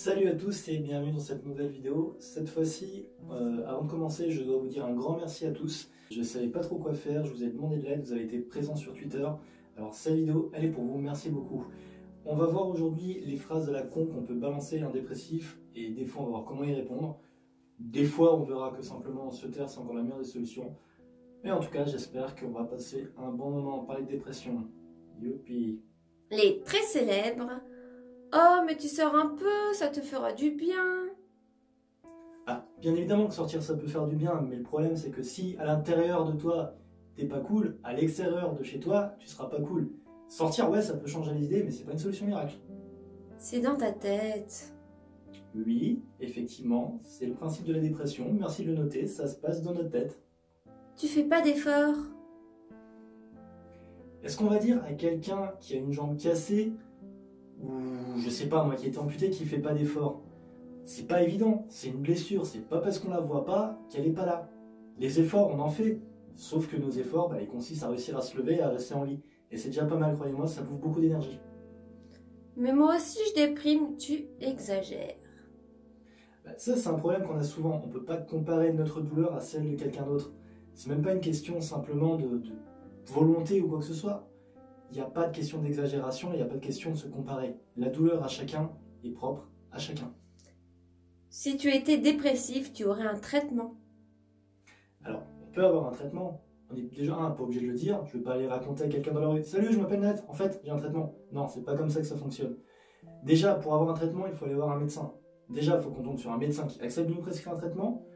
Salut à tous et bienvenue dans cette nouvelle vidéo. Cette fois-ci, avant de commencer, je dois vous dire un grand merci à tous. Je ne savais pas trop quoi faire, je vous ai demandé de l'aide, vous avez été présents sur Twitter. Alors cette vidéo, elle est pour vous, merci beaucoup. On va voir aujourd'hui les phrases à la con qu'on peut balancer à un dépressif et des fois on va voir comment y répondre. Des fois on verra que simplement se taire c'est encore la meilleure des solutions. Mais en tout cas, j'espère qu'on va passer un bon moment à parler de dépression. Youpi! Les très célèbres. Oh, mais tu sors un peu, ça te fera du bien. Ah, bien évidemment que sortir ça peut faire du bien, mais le problème c'est que si à l'intérieur de toi t'es pas cool, à l'extérieur de chez toi tu seras pas cool. Sortir, ouais, ça peut changer les idées, mais c'est pas une solution miracle. C'est dans ta tête. Oui, effectivement, c'est le principe de la dépression, merci de le noter, ça se passe dans notre tête. Tu fais pas d'efforts. Est-ce qu'on va dire à quelqu'un qui a une jambe cassée, ou je sais pas moi, qui est amputé, qui fait pas d'effort? C'est pas évident, c'est une blessure, c'est pas parce qu'on la voit pas qu'elle est pas là. Les efforts, on en fait, sauf que nos efforts, ils consistent à réussir à se lever et à rester en lit. Et c'est déjà pas mal, croyez-moi, ça bouffe beaucoup d'énergie. Mais moi aussi je déprime, tu exagères. Ça, c'est un problème qu'on a souvent, on peut pas comparer notre douleur à celle de quelqu'un d'autre. C'est même pas une question simplement de volonté ou quoi que ce soit. Il n'y a pas de question d'exagération, il n'y a pas de question de se comparer. La douleur à chacun est propre à chacun. Si tu étais dépressif, tu aurais un traitement. Alors, on peut avoir un traitement. On est déjà, pas obligé de le dire. Je ne vais pas aller raconter à quelqu'un dans la rue: salut, je m'appelle Nat, en fait, j'ai un traitement. Non, c'est pas comme ça que ça fonctionne. Déjà, pour avoir un traitement, il faut aller voir un médecin. Déjà, il faut qu'on tombe sur un médecin qui accepte de nous prescrire un traitement.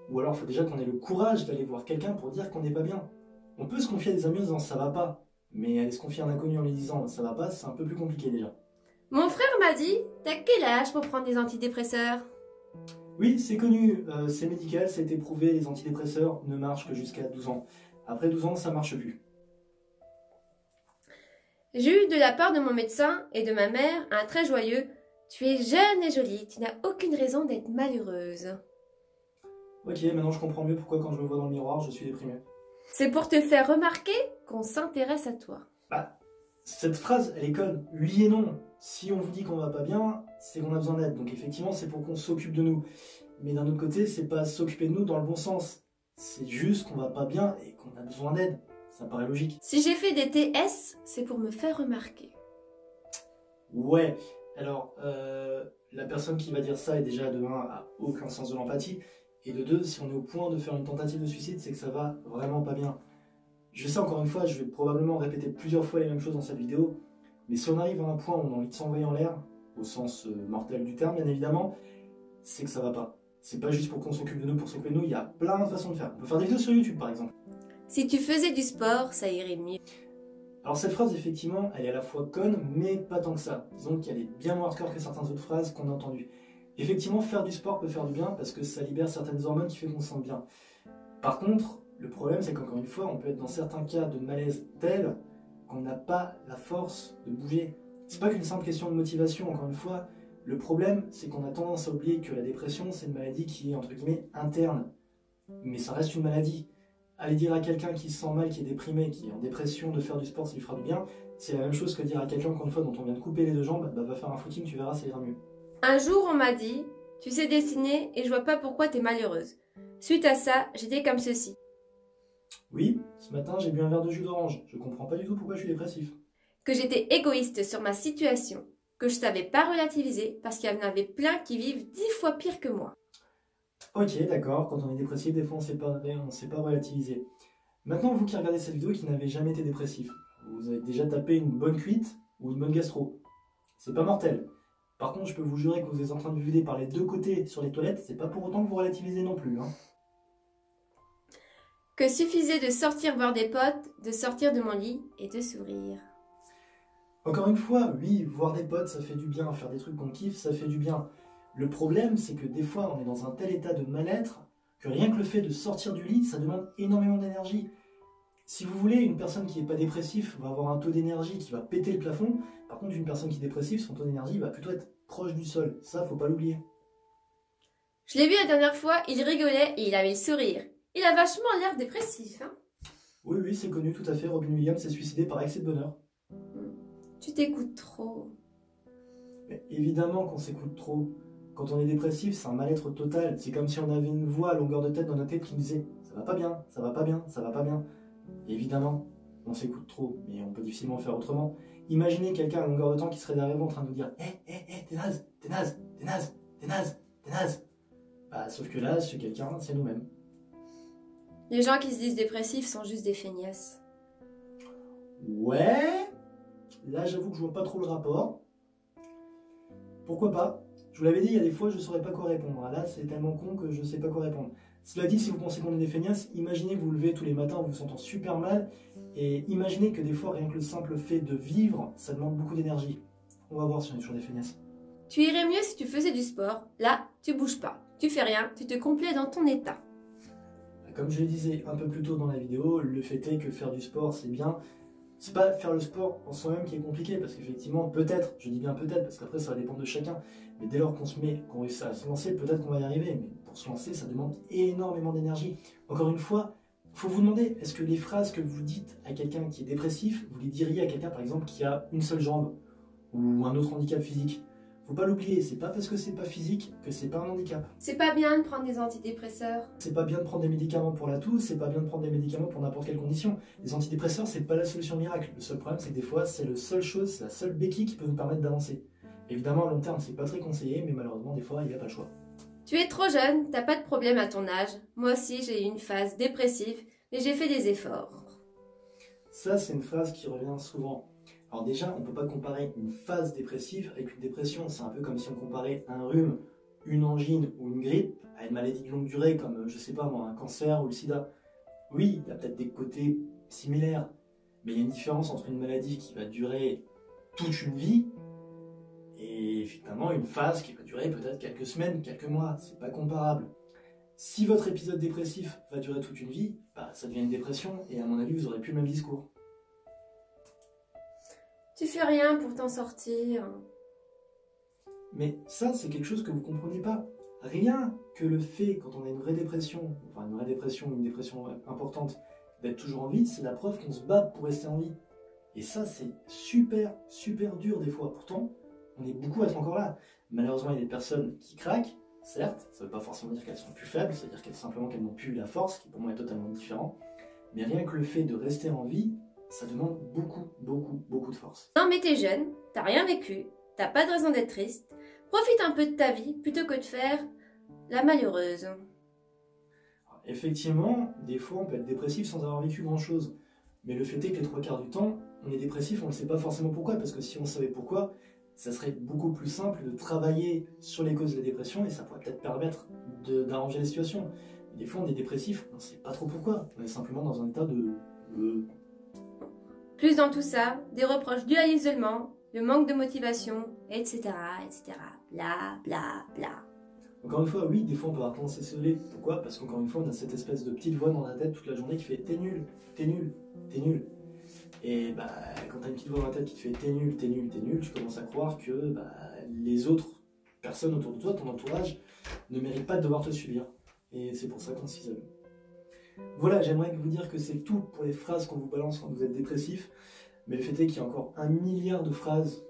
Ou alors, il faut déjà qu'on ait le courage d'aller voir quelqu'un pour dire qu'on n'est pas bien. On peut se confier à des amis en disant ça va pas. Mais aller se confier à un inconnu en lui disant ça va pas, c'est un peu plus compliqué déjà. Mon frère m'a dit, t'as quel âge pour prendre des antidépresseurs? Oui, c'est connu, c'est médical, ça a été prouvé, les antidépresseurs ne marchent que jusqu'à 12 ans. Après 12 ans, ça marche plus. J'ai eu de la part de mon médecin et de ma mère un très joyeux. Tu es jeune et jolie, tu n'as aucune raison d'être malheureuse. Ok, maintenant je comprends mieux pourquoi quand je me vois dans le miroir, je suis déprimé. C'est pour te faire remarquer qu'on s'intéresse à toi. Cette phrase, elle est conne. Oui et non. Si on vous dit qu'on va pas bien, c'est qu'on a besoin d'aide. Donc effectivement, c'est pour qu'on s'occupe de nous. Mais d'un autre côté, c'est pas s'occuper de nous dans le bon sens. C'est juste qu'on va pas bien et qu'on a besoin d'aide. Ça paraît logique. Si j'ai fait des TS, c'est pour me faire remarquer. Ouais, alors, la personne qui va dire ça est déjà de 1 a aucun sens de l'empathie. Et de 2, si on est au point de faire une tentative de suicide, c'est que ça va vraiment pas bien. Je sais, encore une fois, je vais probablement répéter plusieurs fois les mêmes choses dans cette vidéo, mais si on arrive à un point où on a envie de s'envoyer en l'air, au sens mortel du terme bien évidemment, c'est que ça va pas. C'est pas juste pour qu'on s'occupe de nous, pour s'occuper de nous, il y a plein de façons de faire. On peut faire des vidéos sur YouTube par exemple. Si tu faisais du sport, ça irait mieux. Alors cette phrase effectivement, elle est à la fois conne, mais pas tant que ça. Disons qu'elle est bien moins hardcore que certaines autres phrases qu'on a entendues. Effectivement, faire du sport peut faire du bien parce que ça libère certaines hormones qui fait qu'on se sent bien. Par contre, le problème, c'est qu'encore une fois, on peut être dans certains cas de malaise tel qu'on n'a pas la force de bouger. C'est pas qu'une simple question de motivation, encore une fois. Le problème, c'est qu'on a tendance à oublier que la dépression, c'est une maladie qui est, entre guillemets, interne. Mais ça reste une maladie. Aller dire à quelqu'un qui se sent mal, qui est déprimé, qui est en dépression, de faire du sport, ça lui fera du bien, c'est la même chose que dire à quelqu'un, encore une fois, dont on vient de couper les 2 jambes, va faire un footing, tu verras, ça ira mieux. Un jour, on m'a dit, tu sais dessiner et je vois pas pourquoi t'es malheureuse. Suite à ça, j'étais comme ceci. Oui, ce matin, j'ai bu un verre de jus d'orange. Je comprends pas du tout pourquoi je suis dépressif. Que j'étais égoïste sur ma situation, que je savais pas relativiser parce qu'il y en avait plein qui vivent 10 fois pire que moi. Ok, d'accord, quand on est dépressif, des fois on sait pas relativiser. Maintenant, vous qui regardez cette vidéo qui n'avez jamais été dépressif, vous avez déjà tapé une bonne cuite ou une bonne gastro. C'est pas mortel. Par contre, je peux vous jurer que vous êtes en train de vous vider par les 2 côtés sur les toilettes, c'est pas pour autant que vous relativisez non plus. Que suffisait de sortir voir des potes, de sortir de mon lit et de sourire. Encore une fois, oui, voir des potes, ça fait du bien, faire des trucs qu'on kiffe, ça fait du bien. Le problème, c'est que des fois, on est dans un tel état de mal-être que rien que le fait de sortir du lit, ça demande énormément d'énergie. Si vous voulez, une personne qui n'est pas dépressive va avoir un taux d'énergie qui va péter le plafond. Par contre, une personne qui est dépressive, son taux d'énergie va plutôt être proche du sol. Ça, faut pas l'oublier. Je l'ai vu la dernière fois, il rigolait et il avait le sourire. Il a vachement l'air dépressif, hein? Oui, c'est connu, tout à fait. Robin Williams s'est suicidé par excès de bonheur. Tu t'écoutes trop. Mais évidemment qu'on s'écoute trop. Quand on est dépressif, c'est un mal-être total. C'est comme si on avait une voix à longueur de tête dans notre tête qui nous disait « ça va pas bien, ça va pas bien, ça va pas bien ». Et évidemment, on s'écoute trop, mais on peut difficilement faire autrement. Imaginez quelqu'un à longueur de temps qui serait derrière vous en train de vous dire « hé, t'es naze, t'es naze, t'es naze, t'es naze, t'es naze ». Bah, sauf que là, ce quelqu'un, c'est nous-mêmes. Les gens qui se disent dépressifs sont juste des feignasses. Ouais, là j'avoue que je vois pas trop le rapport. Pourquoi pas? Je vous l'avais dit, il y a des fois je saurais pas quoi répondre. Là c'est tellement con que je sais pas quoi répondre. Cela dit, si vous pensez qu'on est des feignasses, imaginez vous vous levez tous les matins en vous sentant super mal, et imaginez que des fois rien que le simple fait de vivre, ça demande beaucoup d'énergie. On va voir si on est toujours des feignasses. Tu irais mieux si tu faisais du sport. Là, tu bouges pas. Tu fais rien, tu te complais dans ton état. Comme je le disais un peu plus tôt dans la vidéo, le fait est que faire du sport c'est bien. C'est pas faire le sport en soi-même qui est compliqué, parce qu'effectivement, peut-être, je dis bien peut-être, parce qu'après ça va dépendre de chacun, mais dès lors qu'on réussit à se lancer, peut-être qu'on va y arriver, mais pour se lancer, ça demande énormément d'énergie. Encore une fois, il faut vous demander, est-ce que les phrases que vous dites à quelqu'un qui est dépressif, vous les diriez à quelqu'un par exemple qui a une seule jambe, ou un autre handicap physique? Faut pas l'oublier, c'est pas parce que c'est pas physique que c'est pas un handicap. C'est pas bien de prendre des antidépresseurs. C'est pas bien de prendre des médicaments pour la toux, c'est pas bien de prendre des médicaments pour n'importe quelle condition. Les antidépresseurs, c'est pas la solution miracle. Le seul problème, c'est que des fois, c'est la seule chose, c'est la seule béquille qui peut nous permettre d'avancer. Évidemment, à long terme, c'est pas très conseillé, mais malheureusement, des fois, il n'y a pas le choix. Tu es trop jeune, t'as pas de problème à ton âge. Moi aussi, j'ai eu une phase dépressive, mais j'ai fait des efforts. Ça, c'est une phrase qui revient souvent. Alors déjà, on ne peut pas comparer une phase dépressive avec une dépression. C'est un peu comme si on comparait un rhume, une angine ou une grippe à une maladie de longue durée comme, je sais pas moi, un cancer ou le sida. Oui, il y a peut-être des côtés similaires, mais il y a une différence entre une maladie qui va durer toute une vie et finalement une phase qui va durer peut-être quelques semaines, quelques mois. C'est pas comparable. Si votre épisode dépressif va durer toute une vie, bah, ça devient une dépression et à mon avis, vous n'aurez plus le même discours. Tu fais rien pour t'en sortir. Mais ça, c'est quelque chose que vous ne comprenez pas. Rien que le fait, quand on a une vraie dépression, enfin une vraie dépression, une dépression importante, d'être toujours en vie, c'est la preuve qu'on se bat pour rester en vie. Et ça, c'est super, super dur des fois. Pourtant, on est beaucoup à être encore là. Malheureusement, il y a des personnes qui craquent, certes, ça ne veut pas forcément dire qu'elles sont plus faibles, ça veut dire simplement qu'elles n'ont plus la force, qui pour moi est totalement différent. Mais rien que le fait de rester en vie, ça demande beaucoup, beaucoup, beaucoup de force. Non mais t'es jeune, t'as rien vécu, t'as pas de raison d'être triste. Profite un peu de ta vie plutôt que de faire la malheureuse. Alors, effectivement, des fois on peut être dépressif sans avoir vécu grand chose. Mais le fait est que les 3/4 du temps, on est dépressif, on ne sait pas forcément pourquoi, parce que si on savait pourquoi, ça serait beaucoup plus simple de travailler sur les causes de la dépression et ça pourrait peut-être permettre d'arranger la situation. Des fois on est dépressif, on ne sait pas trop pourquoi, on est simplement dans un état de... Plus dans tout ça, des reproches dus à l'isolement, le manque de motivation, etc., etc., bla bla bla. Encore une fois, oui, des fois on peut avoir tendance à s'isoler. Pourquoi? Parce qu'encore une fois, on a cette espèce de petite voix dans la tête toute la journée qui fait « t'es nul, t'es nul, t'es nul ». Et bah, quand t'as une petite voix dans la tête qui te fait « t'es nul, t'es nul, t'es nul », tu commences à croire que bah, les autres personnes autour de toi, ton entourage, ne méritent pas de devoir te subir. Et c'est pour ça qu'on s'isole. Voilà, j'aimerais vous dire que c'est tout pour les phrases qu'on vous balance quand vous êtes dépressif. Mais le fait est qu'il y a encore 1 milliard de phrases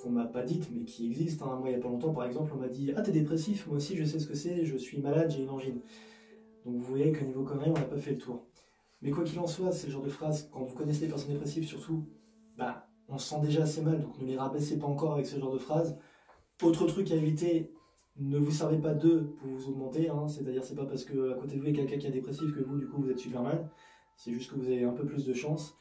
qu'on m'a pas dites, mais qui existent. Moi, il n'y a pas longtemps, par exemple, on m'a dit « Ah, t'es dépressif, moi aussi, je sais ce que c'est, je suis malade, j'ai une angine. » Donc vous voyez qu'au niveau conneries, on n'a pas fait le tour. Mais quoi qu'il en soit, c'est le genre de phrases, quand vous connaissez les personnes dépressives surtout, bah, on se sent déjà assez mal, donc ne les rabaissez pas encore avec ce genre de phrases. Autre truc à éviter, ne vous servez pas d'eux pour vous augmenter, c'est-à-dire c'est pas parce qu'à côté de vous il y a quelqu'un qui est dépressif que vous, du coup, vous êtes super mal. C'est juste que vous avez un peu plus de chance.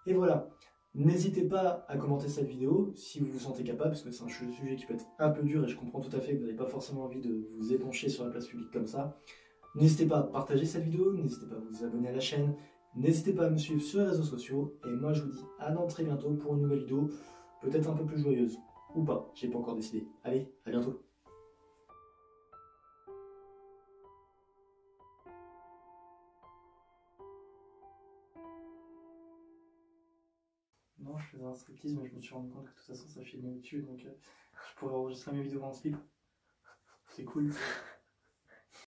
Et voilà. N'hésitez pas à commenter cette vidéo si vous vous sentez capable, parce que c'est un sujet qui peut être un peu dur et je comprends tout à fait que vous n'avez pas forcément envie de vous épancher sur la place publique comme ça. N'hésitez pas à partager cette vidéo, n'hésitez pas à vous abonner à la chaîne, n'hésitez pas à me suivre sur les réseaux sociaux, et moi je vous dis à dans très bientôt pour une nouvelle vidéo, peut-être un peu plus joyeuse, ou pas, j'ai pas encore décidé. Allez, à bientôt. Non, je faisais un striptease, mais je me suis rendu compte que de toute façon ça filmait au-dessus, donc je pourrais enregistrer mes vidéos en slip. C'est cool.